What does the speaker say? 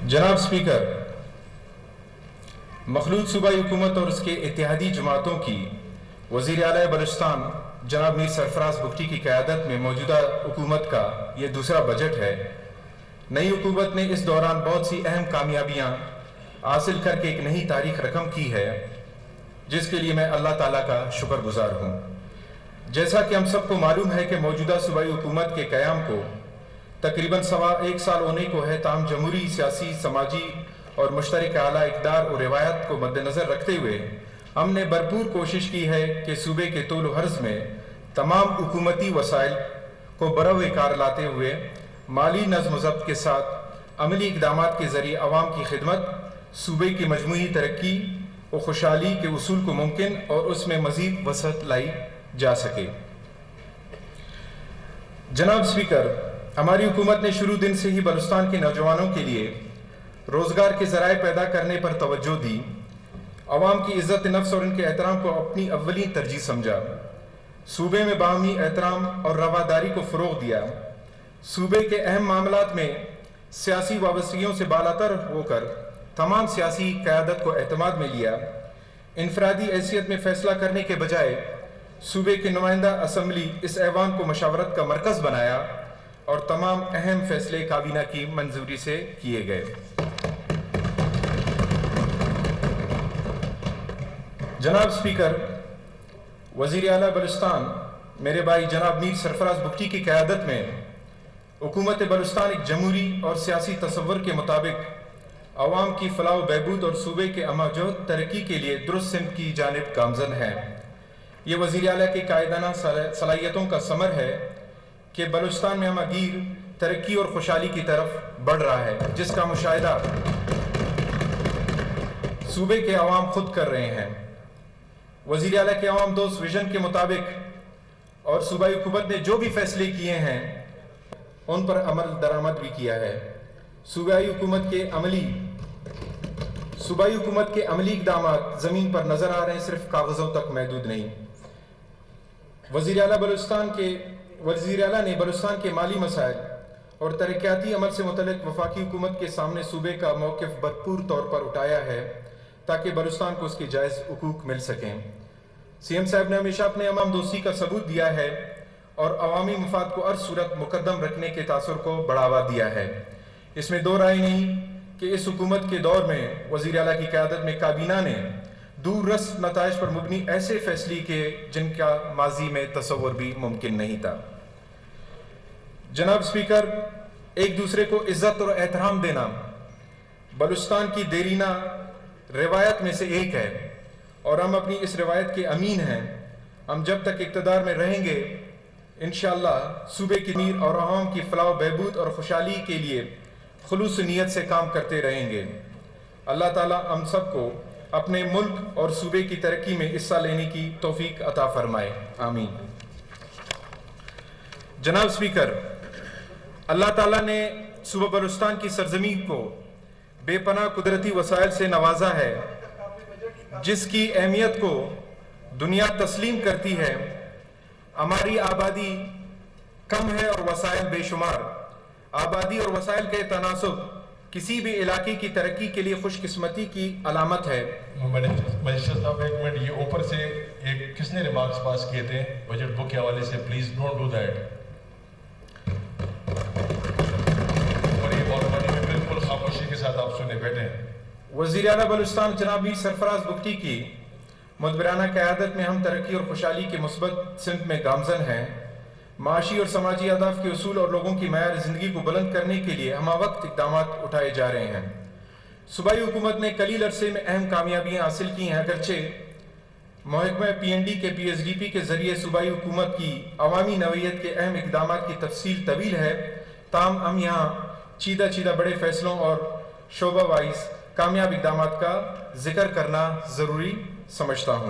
जनाब स्पीकर, मखलूत सूबाई हुकूमत और उसके इत्तेहादी जमातों की वज़ीर आला बलूचिस्तान जनाब मीर सरफराज बुगटी की क़यादत में मौजूदा हुकूमत का ये दूसरा बजट है। नई हुकूमत ने इस दौरान बहुत सी अहम कामयाबियाँ हासिल करके एक नई तारीख रकम की है, जिसके लिए मैं अल्लाह ताला का शुक्रगुजार हूँ। जैसा कि हम सबको मालूम है कि मौजूदा सूबाई हुकूमत के क़याम को तकरीबन 1.25 साल होने को है, ताम जमहूरी, सियासी, समाजी और मुश्तरक आला इक़दार और रिवायत को मद्देनज़र रखते हुए हमने भरपूर कोशिश की है कि सूबे के तौल हर्ज में तमाम हुकूमती वसाइल को बरवकार लाते हुए माली नज़्म ज़ब्त के साथ अमली इक़दामात के ज़रिए अवाम की खिदमत, सूबे की मजमूई तरक्की और खुशहाली के उसूल को मुमकिन और उसमें मज़ीद वसअत लाई जा सके। जनाब स्पीकर, हमारी हुकूमत ने शुरू दिन से ही बलूचिस्तान के नौजवानों के लिए रोज़गार के ज़राए पैदा करने पर तवज्जो दी, अवाम की इज़्ज़त नफ्स और उनके एहतराम को अपनी अव्वली तरजीह समझा, सूबे में बाहमी एहतराम और रवादारी को फ़रोग़ दिया, सूबे के अहम मामलात में सियासी वाबस्तगियों से बालातर होकर तमाम सियासी क़यादत को एतमाद में लिया, इनफरादी हैसियत में फ़ैसला करने के बजाय सूबे के नुमाइंदा असम्बली इस ऐवान को मशावरत का मरकज़ बनाया और तमाम अहम फैसले काबीना की मंजूरी से किए गए। जनाब स्पीकर, वज़ीर आला बलूचिस्तान मेरे भाई जनाब मीर सरफराज बुगटी की क़यादत में हुकूमत बलूचिस्तान एक जमहूरी और सियासी तसव्वुर के मुताबिक अवाम की फलाह व बहबूद और सूबे के अमाजोद तरक्की के लिए दुरुस्त सिमत की जानिब गामज़न है। ये वज़ीर आला की कायदाना सलाहियतों का समर है कि बलूचिस्तान में हमागीर तरक्की और खुशहाली की तरफ बढ़ रहा है, जिसका मुशाहिदा सूबे के अवाम खुद कर रहे हैं। वज़ीर आला के अवाम दोस्त विजन के मुताबिक और सूबाई हुकूमत ने जो भी फैसले किए हैं उन पर अमल दरामद भी किया है। सूबाई हुकूमत के अमली इक़दामात ज़मीन पर नज़र आ रहे हैं, सिर्फ कागज़ों तक महदूद नहीं। वज़ीर आला ने बलूचिस्तान के माली मसाइल और तरक्याती अमल से मुतल्लिक़ वफाकी हुकूमत के सामने सूबे का मौक़िफ़ भरपूर तौर पर उठाया है ताकि बलूचिस्तान को उसके जायज़ हुकूक मिल सकें। सीएम साहब ने हमेशा अपने अवाम दोस्ती का सबूत दिया है और अवामी मफाद को हर सूरत मुकद्दम रखने के तासुर को बढ़ावा दिया है। इसमें दो राय नहीं कि इस हुकूमत के दौर में वज़ीर आला की क़यादत में काबीना ने दूररस नताइज पर मुबनी ऐसे फैसले किए जिनका माजी में तसव्वुर भी मुमकिन नहीं था। जनाब स्पीकर, एक दूसरे को इज्जत और एहतराम देना बलूचिस्तान की देरीना रिवायत में से एक है और हम अपनी इस रिवायत के अमीन हैं। हम जब तक इक़्तिदार में रहेंगे इंशाअल्लाह सूबे की मीर और अवाम की फलाह बहबूद और खुशहाली के लिए खुलूस नीयत से काम करते रहेंगे। अल्लाह ताला हम सबको अपने मुल्क और सूबे की तरक्की में हिस्सा लेने की तौफीक अता फरमाए, आमीन। जनाब स्पीकर, अल्लाह ताला ने सूबा बलूचिस्तान की सरजमीन को बेपनाह कुदरती वसाइल से नवाजा है, जिसकी अहमियत को दुनिया तस्लीम करती है। हमारी आबादी कम है और वसाइल बेशुमार। आबादी और वसाइल के तनासुब किसी भी इलाके की तरक्की के लिए खुशकिस्मती की अलामत है। मजिस्ट्रेट साहब, एक मिनट, ये ऊपर से एक किसने रिमार्क्स पास किए थे बजट बुक के हवाले से? Please don't do that. और ये बालकनी में बिल्कुल खामोशी के साथ आप सुने बैठे। वज़ीर आला बलूचिस्तान जनाब मीर सरफराज बुगटी की मुदबिराना क़यादत में हम तरक्की और खुशहाली के मुस्बत सिमत में गामज़न हैं। माशी और समाजी अहदाफ के उसूल और लोगों की मयार ज़िंदगी को बुलंद करने के लिए हमावक्त इक़दामात उठाए जा रहे हैं। सूबाई हुकूमत ने कलील अरसे में अहम कामयाबियाँ हासिल की हैं। अगरचे महकमा PND के PSDP के ज़रिए सूबाई हुकूमत की अवामी नवैयत के अहम इक़दामात की तफसील तवील है, ताम हम यहाँ चीदा बड़े फ़ैसलों और शोबा वाइज कामयाब इक़दामात का जिक्र करना ज़रूरी समझता हूँ।